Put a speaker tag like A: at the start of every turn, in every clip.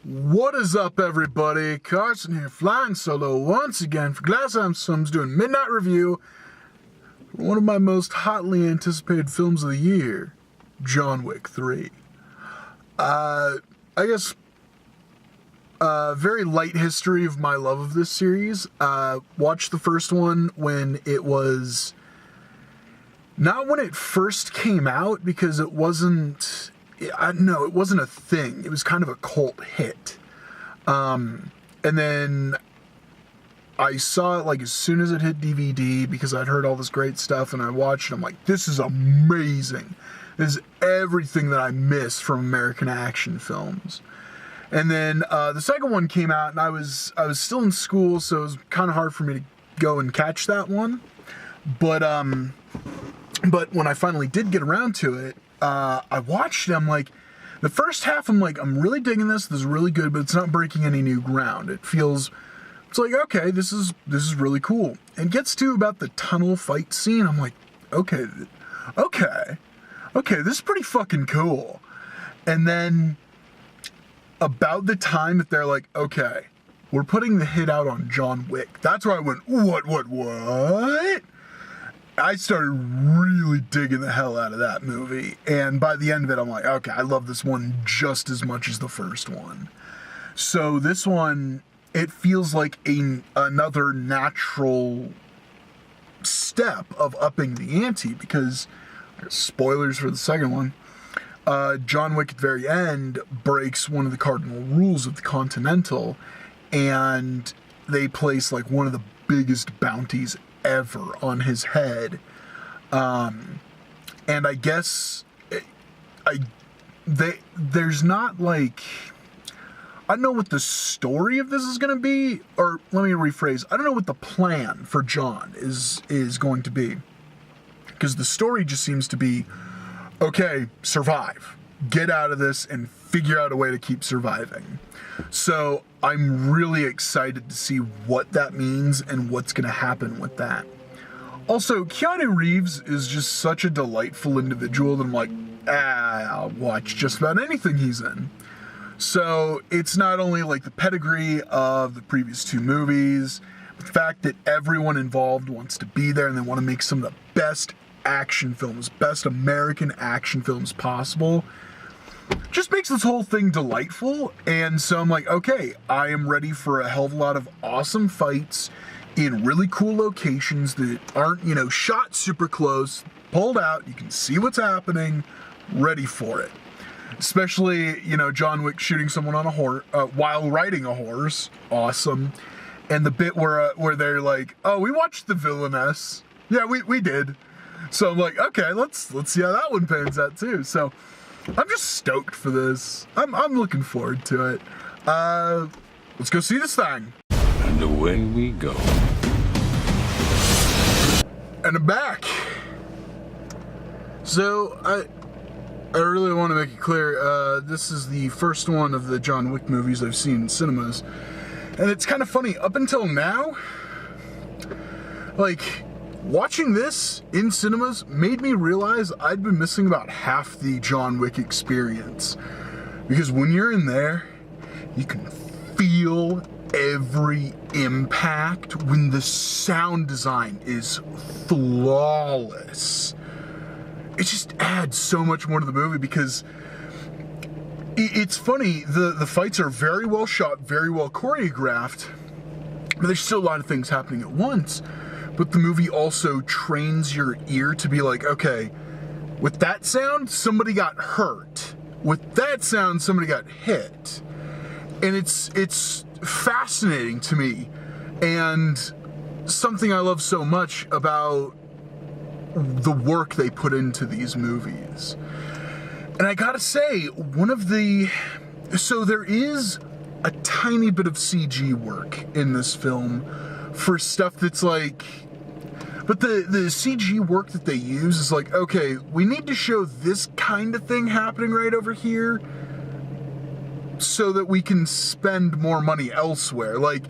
A: What is up, everybody? Carson here, flying solo once again for Glass Sums, doing midnight review for one of my most hotly anticipated films of the year, John Wick 3. I guess very light history of my love of this series. Watched the first one when it was not when it first came out, because it wasn't. It wasn't a thing. It was kind of a cult hit. And then I saw it like as soon as it hit DVD because I'd heard all this great stuff and I watched it. I'm like, this is amazing. This is everything that I miss from American action films. And then the second one came out and I was still in school, so it was kind of hard for me to go and catch that one. But when I finally did get around to it, I watched it. I'm like, the first half, I'm like, I'm really digging this. This is really good, but it's not breaking any new ground. It's like, okay, this is really cool. And gets to about the tunnel fight scene. I'm like, okay, this is pretty fucking cool. And then about the time that they're like, okay, we're putting the hit out on John Wick. That's where I went, what? I started really digging the hell out of that movie. And by the end of it, I'm like, okay, I love this one just as much as the first one. So this one, it feels like another natural step of upping the ante, because, spoilers for the second one, John Wick at the very end breaks one of the cardinal rules of the Continental, and they place like one of the biggest bounties ever on his head, and I guess there's not like, I don't know what the story of this is going to be, or let me rephrase, I don't know what the plan for John is going to be, because the story just seems to be, okay, survive, get out of this and figure out a way to keep surviving. So I'm really excited to see what that means and what's going to happen with that. Also, Keanu Reeves is just such a delightful individual that I'm like, I'll watch just about anything he's in. So it's not only like the pedigree of the previous two movies, but the fact that everyone involved wants to be there and they want to make some of the best action films, best American action films possible, just makes this whole thing delightful. And so I'm like, okay, I am ready for a hell of a lot of awesome fights in really cool locations that aren't, shot super close, pulled out, you can see what's happening, ready for it. Especially, John Wick shooting someone on a horse, while riding a horse, awesome. And the bit where they're like, oh, we watched The Villainess. Yeah, we did. So I'm like, okay, let's see how that one pans out too. So I'm just stoked for this. I'm looking forward to it. Let's go see this thing.
B: And away we go.
A: And I'm back. So I really want to make it clear, this is the first one of the John Wick movies I've seen in cinemas. And it's kind of funny, up until now, like, watching this in cinemas made me realize I'd been missing about half the John Wick experience. Because when you're in there, you can feel every impact when the sound design is flawless. It just adds so much more to the movie, because it's funny, the fights are very well shot, very well choreographed, but there's still a lot of things happening at once. But the movie also trains your ear to be like, okay, with that sound, somebody got hurt. With that sound, somebody got hit. And it's fascinating to me, and something I love so much about the work they put into these movies. And I gotta say, so there is a tiny bit of CG work in this film for stuff that's like, but the CG work that they use is like, okay, we need to show this kind of thing happening right over here so that we can spend more money elsewhere. Like,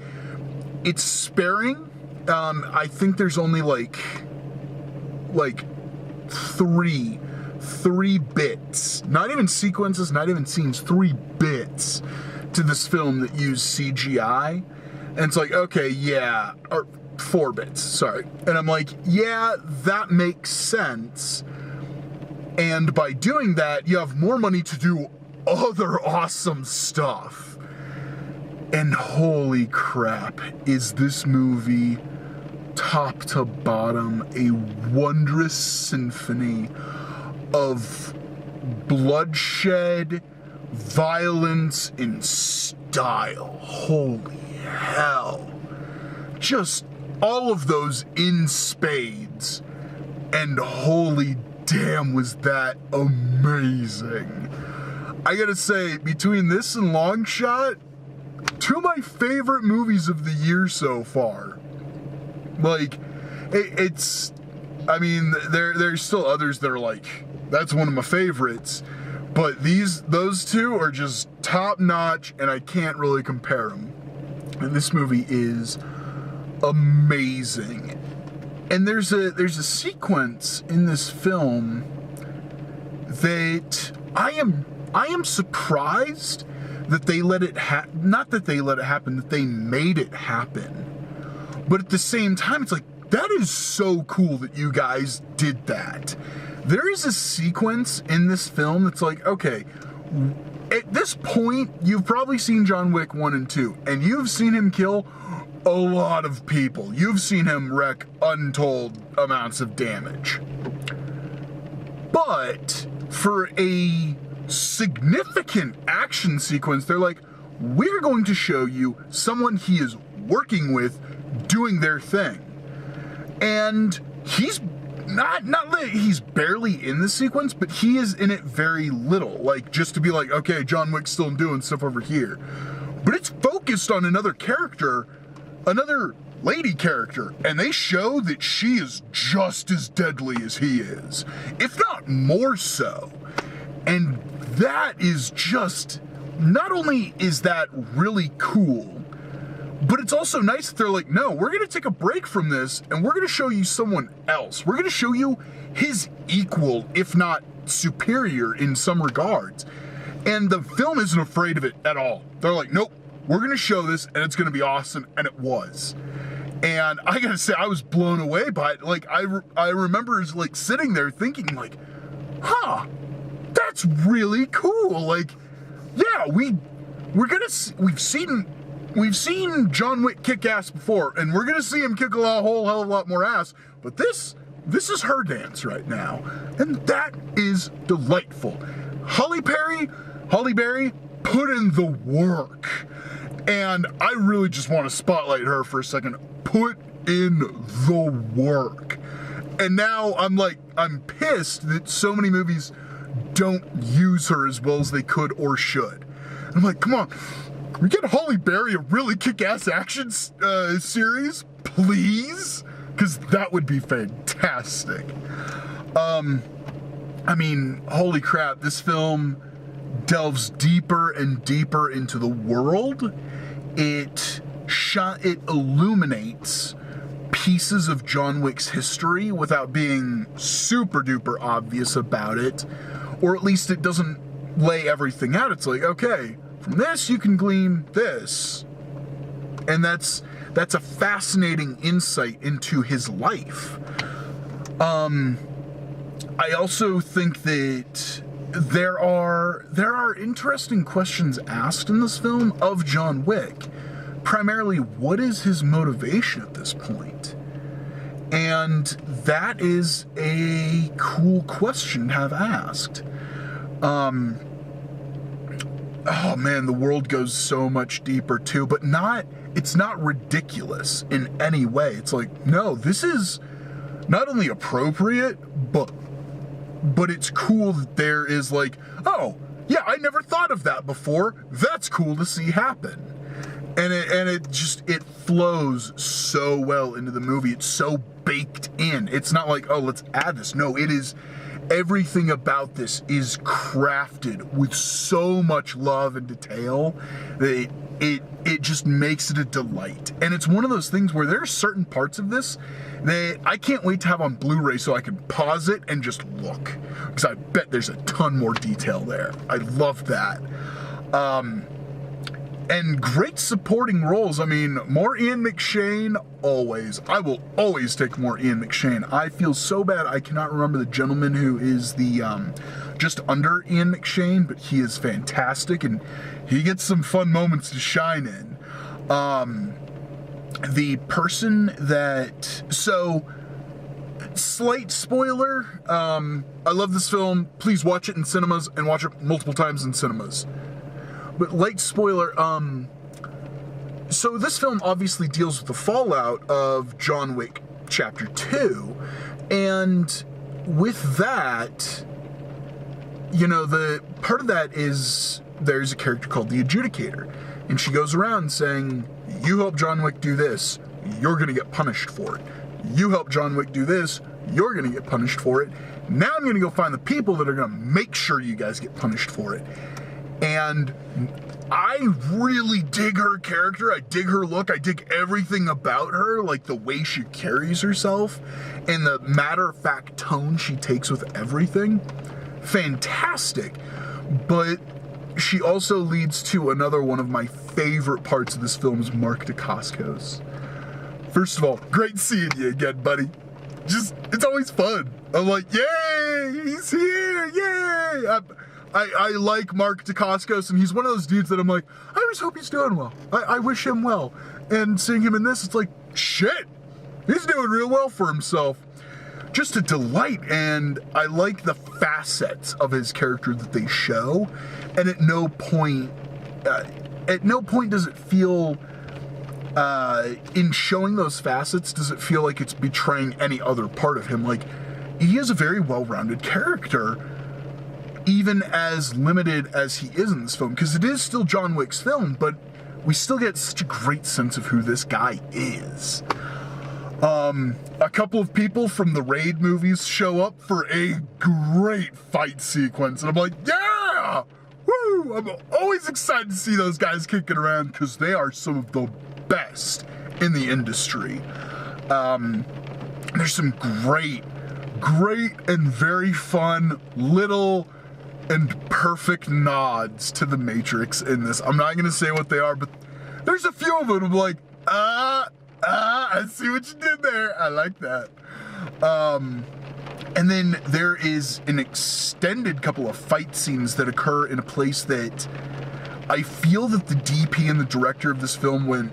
A: it's sparing. I think there's only like three bits, not even sequences, not even scenes, 3 bits to this film that use CGI. And it's like, okay, yeah, or 4 bits, sorry. And I'm like, yeah, that makes sense. And by doing that, you have more money to do other awesome stuff. And holy crap, is this movie top to bottom a wondrous symphony of bloodshed, violence, and style. Holy hell. Just all of those in spades. And holy damn, was that amazing. I gotta say, between this and Long Shot, 2 of my favorite movies of the year so far. Like, it's, I mean, there's still others that are like, that's one of my favorites, but those 2 are just top notch, and I can't really compare them. And this movie is amazing. And there's a sequence in this film that I am surprised that they let it not that they let it happen, that they made it happen. But at the same time, it's like, that is so cool that you guys did that. There is a sequence in this film that's like, okay, at this point, you've probably seen John Wick 1 and 2, and you've seen him kill a lot of people. You've seen him wreak untold amounts of damage. But for a significant action sequence, they're like, we're going to show you someone he is working with doing their thing. And he's not that he's barely in the sequence, but he is in it very little. Like, just to be like, okay, John Wick's still doing stuff over here. But it's focused on another character, another lady character, and they show that she is just as deadly as he is, if not more so. And that is just, not only is that really cool, but it's also nice that they're like, no, we're going to take a break from this, and we're going to show you someone else. We're going to show you his equal, if not superior in some regards. And the film isn't afraid of it at all. They're like, nope, we're going to show this, and it's going to be awesome, and it was. And I got to say, I was blown away by it. Like, I remember like sitting there thinking like, huh, that's really cool. Like, yeah, we've seen John Wick kick ass before, and we're gonna see him kick a whole hell of a lot more ass, but this is her dance right now, and that is delightful. Halle Berry put in the work, and I really just want to spotlight her for a second. Put in the work. And now I'm pissed that so many movies don't use her as well as they could or should. I'm like, come on, can we get Halle Berry a really kick-ass action series, please? Because that would be fantastic. I mean, holy crap, this film delves deeper and deeper into the world. It illuminates pieces of John Wick's history without being super duper obvious about it, or at least it doesn't lay everything out. It's like, okay, from this you can glean this, and that's a fascinating insight into his life. I also think that there are interesting questions asked in this film of John Wick. Primarily, what is his motivation at this point? And that is a cool question to have asked. Oh man, the world goes so much deeper too, but it's not ridiculous in any way. It's like, no, this is not only appropriate, but it's cool that there is like, oh, yeah, I never thought of that before. That's cool to see happen. And it flows so well into the movie. It's so baked in. It's not like, oh, let's add this. No, it is, everything about this is crafted with so much love and detail that it just makes it a delight. And it's one of those things where there are certain parts of this that I can't wait to have on Blu-ray so I can pause it and just look, because I bet there's a ton more detail there. I love that. And great supporting roles. I mean, more Ian McShane, always. I will always take more Ian McShane. I feel so bad I cannot remember the gentleman who is the, just under Ian McShane, but he is fantastic, and he gets some fun moments to shine in. The person that, so, slight spoiler, I love this film. Please watch it in cinemas, and watch it multiple times in cinemas. But light spoiler, so this film obviously deals with the fallout of John Wick Chapter 2, and with that, you know, the part of that is there's a character called the Adjudicator, and she goes around saying, you help John Wick do this, you're gonna get punished for it. You help John Wick do this, you're gonna get punished for it. Now I'm gonna go find the people that are gonna make sure you guys get punished for it. And I really dig her character. I dig her look. I dig everything about her, like the way she carries herself and the matter-of-fact tone she takes with everything. Fantastic. But she also leads to another one of my favorite parts of this film's Mark Dacascos. First of all, great seeing you again, buddy. Just, it's always fun. I'm like, yay, he's here, yay. I like Mark Dacascos, and he's one of those dudes that I'm like, I just hope he's doing well. I wish him well. And seeing him in this, it's like, shit, he's doing real well for himself. Just a delight, and I like the facets of his character that they show, and at no point does it feel, in showing those facets, does it feel like it's betraying any other part of him. Like, he is a very well-rounded character, even as limited as he is in this film, because it is still John Wick's film, but we still get such a great sense of who this guy is. A couple of people from the Raid movies show up for a great fight sequence, and I'm like, yeah! Woo! I'm always excited to see those guys kicking around, because they are some of the best in the industry. There's some great and very fun little and perfect nods to the Matrix in this. I'm not gonna say what they are, but there's a few of them. I'm like, I see what you did there. I like that. And then there is an extended couple of fight scenes that occur in a place that I feel that the DP and the director of this film went,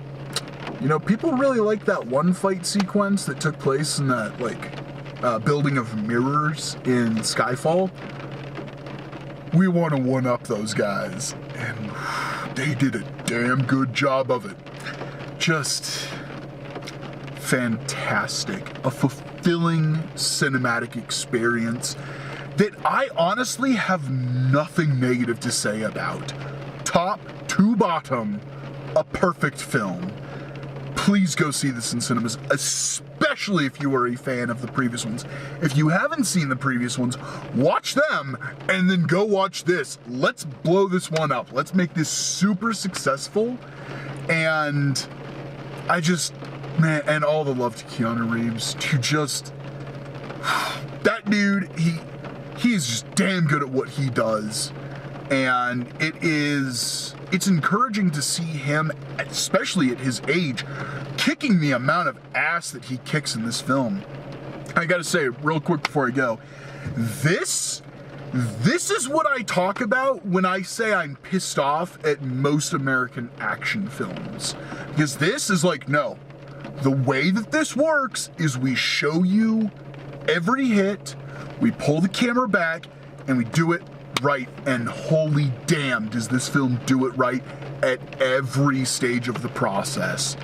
A: you know, people really like that one fight sequence that took place in that, like, building of mirrors in Skyfall. We want to one-up those guys. And they did a damn good job of it. Just fantastic. A fulfilling cinematic experience that I honestly have nothing negative to say about. Top to bottom, a perfect film. Please go see this in cinemas, especially if you are a fan of the previous ones. If you haven't seen the previous ones, watch them and then go watch this. Let's blow this one up. Let's make this super successful. And I just, man, and all the love to Keanu Reeves, to just, that dude, he's just damn good at what he does. And it's encouraging to see him, especially at his age, kicking the amount of ass that he kicks in this film. I gotta say, real quick before I go, this is what I talk about when I say I'm pissed off at most American action films. Because this is like, no, the way that this works is we show you every hit, we pull the camera back, and we do it right, and holy damn does this film do it right at every stage of the process.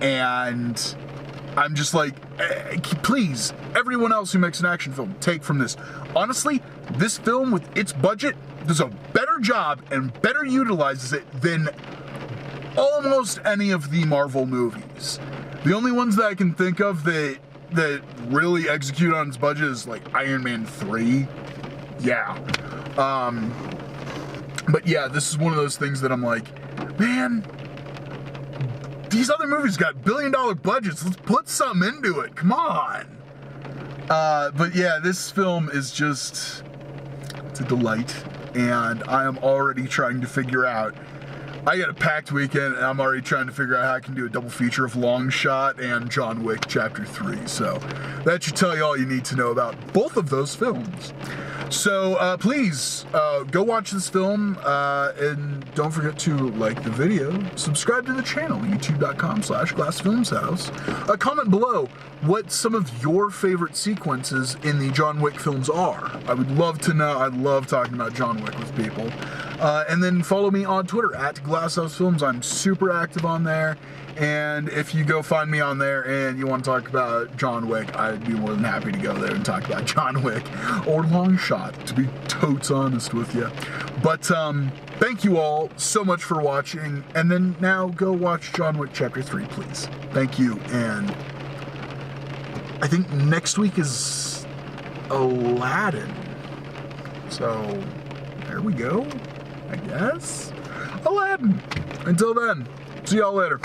A: And I'm just like, please, everyone else who makes an action film, take from this. Honestly, this film with its budget does a better job and better utilizes it than almost any of the Marvel movies. The only ones that I can think of that really execute on its budget is like Iron Man 3. Yeah. But yeah, this is one of those things that I'm like, man, these other movies got billion-dollar budgets. Let's put something into it. Come on. But yeah, this film is just, it's a delight. And I am already trying to figure out I got a packed weekend, and I'm already trying to figure out how I can do a double feature of Long Shot and John Wick Chapter 3. So that should tell you all you need to know about both of those films. So please go watch this film, and don't forget to like the video, subscribe to the channel, youtube.com/glassfilmshouse. Comment below what some of your favorite sequences in the John Wick films are. I would love to know. I love talking about John Wick with people. And then follow me on Twitter @GlassHouseFilms. I'm super active on there. And if you go find me on there and you want to talk about John Wick, I'd be more than happy to go there and talk about John Wick or Long Shot, to be totes honest with you. But thank you all so much for watching. And then now go watch John Wick Chapter 3, please. Thank you. And I think next week is Aladdin. So there we go, I guess. Aladdin. Until then, see y'all later.